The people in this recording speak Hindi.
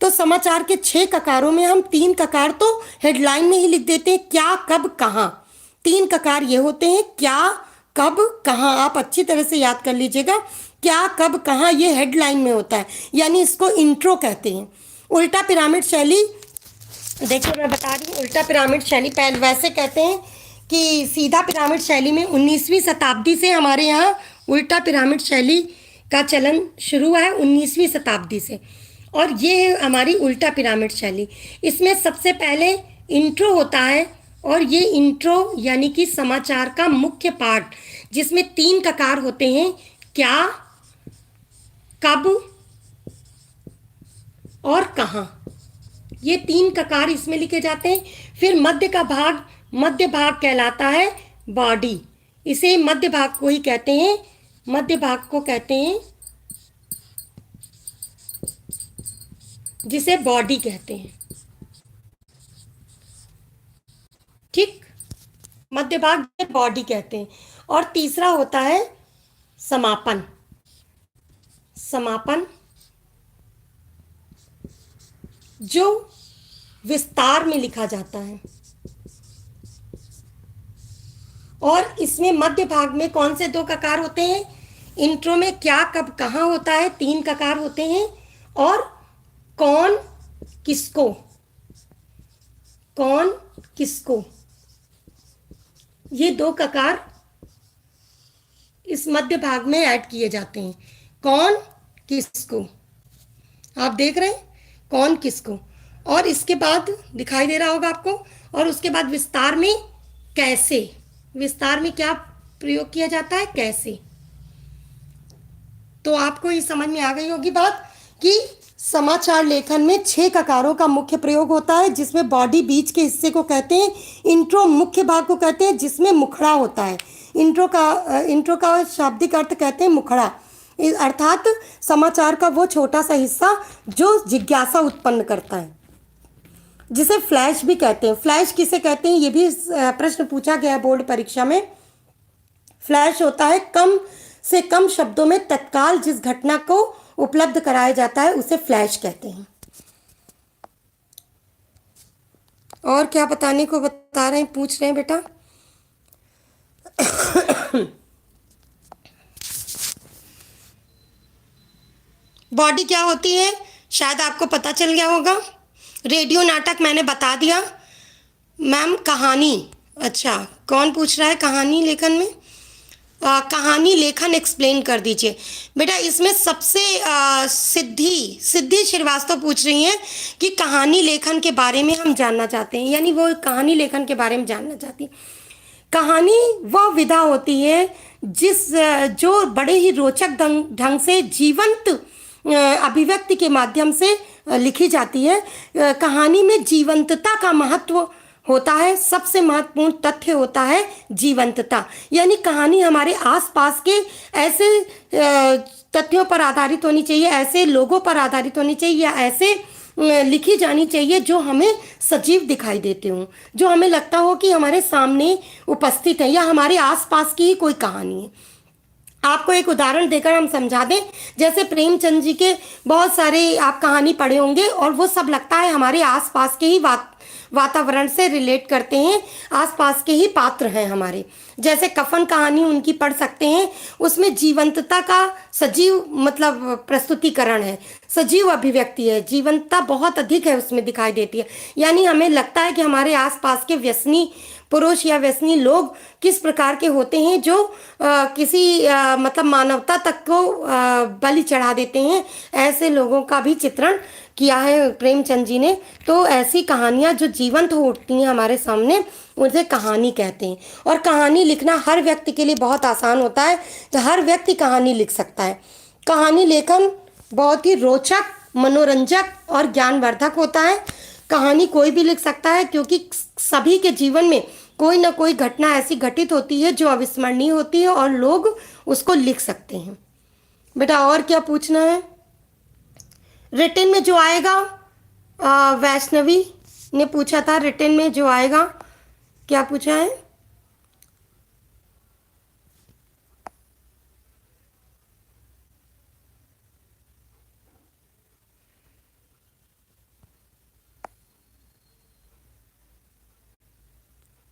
तो समाचार के 6 ककारों में हम 3 ककार तो हेडलाइन में ही लिख देते हैं, क्या कब कहाँ। 3 ककार ये होते हैं, क्या कब कहाँ। आप अच्छी तरह से याद कर लीजिएगा, क्या कब कहाँ ये हेडलाइन में होता है, यानी इसको इंट्रो कहते हैं। उल्टा पिरामिड शैली, देखिए मैं बता रही हूँ, उल्टा पिरामिड शैली पहले वैसे कहते हैं कि सीधा पिरामिड शैली में 19वीं शताब्दी से हमारे यहाँ उल्टा पिरामिड शैली का चलन शुरू हुआ है, 19वीं शताब्दी से। और ये है हमारी उल्टा पिरामिड शैली। इसमें सबसे पहले इंट्रो होता है, और ये इंट्रो यानी कि समाचार का मुख्य पार्ट, जिसमें 3 ककार होते हैं, क्या, कब और कहाँ। ये 3 ककार इसमें लिखे जाते हैं। फिर मध्य भाग कहलाता है बॉडी। इसे मध्य भाग को ही कहते हैं, मध्य भाग को कहते हैं, जिसे बॉडी कहते हैं। ठीक, मध्य भाग बॉडी कहते हैं। और तीसरा होता है समापन। समापन जो विस्तार में लिखा जाता है। और इसमें मध्य भाग में कौन से 2 ककार होते हैं? इंट्रो में क्या कब कहाँ होता है, 3 ककार होते हैं। और कौन किसको, कौन किसको, ये 2 ककार इस मध्य भाग में ऐड किए जाते हैं। कौन किसको, आप देख रहे हैं, कौन किसको। और इसके बाद दिखाई दे रहा होगा आपको, और उसके बाद विस्तार में कैसे। विस्तार में क्या प्रयोग किया जाता है? कैसे। तो आपको ये समझ में आ गई होगी बात कि समाचार लेखन में 6 ककारों का मुख्य प्रयोग होता है, जिसमें बॉडी बीच के हिस्से को कहते हैं, इंट्रो मुख्य भाग को कहते हैं, जिसमें मुखड़ा होता है। इंट्रो का शाब्दिक अर्थ कहते हैं मुखड़ा, अर्थात समाचार का वो छोटा सा हिस्सा जो जिज्ञासा उत्पन्न करता है, जिसे फ्लैश भी कहते हैं। फ्लैश किसे कहते हैं, ये भी प्रश्न पूछा गया बोर्ड परीक्षा में। फ्लैश होता है कम से कम शब्दों में तत्काल जिस घटना को उपलब्ध कराया जाता है, उसे फ्लैश कहते हैं। और क्या बताने को बता रहे हैं, पूछ रहे हैं बेटा? बॉडी क्या होती है, शायद आपको पता चल गया होगा। रेडियो नाटक मैंने बता दिया। मैम कहानी, अच्छा कौन पूछ रहा है कहानी लेखन में? कहानी लेखन एक्सप्लेन कर दीजिए बेटा। इसमें सबसे सिद्धि श्रीवास्तव पूछ रही हैं कि कहानी लेखन के बारे में हम जानना चाहते हैं, यानी वो कहानी लेखन के बारे में जानना चाहती हैं। कहानी वह विधा होती है जो बड़े ही रोचक ढंग से जीवंत अभिव्यक्ति के माध्यम से लिखी जाती है। कहानी में जीवंतता का महत्व होता है, सबसे महत्वपूर्ण तथ्य होता है जीवंतता। यानी कहानी हमारे आसपास के ऐसे तथ्यों पर आधारित होनी चाहिए, ऐसे लोगों पर आधारित होनी चाहिए, या ऐसे लिखी जानी चाहिए जो हमें सजीव दिखाई देते हों, जो हमें लगता हो कि हमारे सामने उपस्थित है, या हमारे आसपास की ही कोई कहानी है। आपको एक उदाहरण देकर हम समझा दें, जैसे प्रेमचंद जी के बहुत सारे आप कहानी पढ़े होंगे, और वो सब लगता है हमारे आसपास के ही वातावरण से रिलेट करते हैं, आसपास के ही पात्र हैं हमारे। जैसे कफन कहानी उनकी पढ़ सकते हैं, उसमें जीवंतता का सजीव मतलब प्रस्तुतिकरण है, सजीव अभिव्यक्ति है, जीवंतता बहुत अधिक है उसमें दिखाई देती है। यानी हमें लगता है कि हमारे आसपास के व्यसनी पुरुष या व्यसनी लोग किस प्रकार के होते हैं, जो किसी मतलब मानवता तक को बलि चढ़ा देते हैं। ऐसे लोगों का भी चित्रण किया है प्रेमचंद जी ने। तो ऐसी कहानियाँ जो जीवंत हो उठती हैं हमारे सामने, उसे कहानी कहते हैं। और कहानी लिखना हर व्यक्ति के लिए बहुत आसान होता है, तो हर व्यक्ति कहानी लिख सकता है। कहानी लेखन बहुत ही रोचक, मनोरंजक और ज्ञानवर्धक होता है। कहानी कोई भी लिख सकता है, क्योंकि सभी के जीवन में कोई ना कोई घटना ऐसी घटित होती है जो अविस्मरणीय होती है, और लोग उसको लिख सकते हैं। बेटा और क्या पूछना है? रिटन में जो आएगा, वैष्णवी ने पूछा था, रिटन में जो आएगा, क्या पूछा है?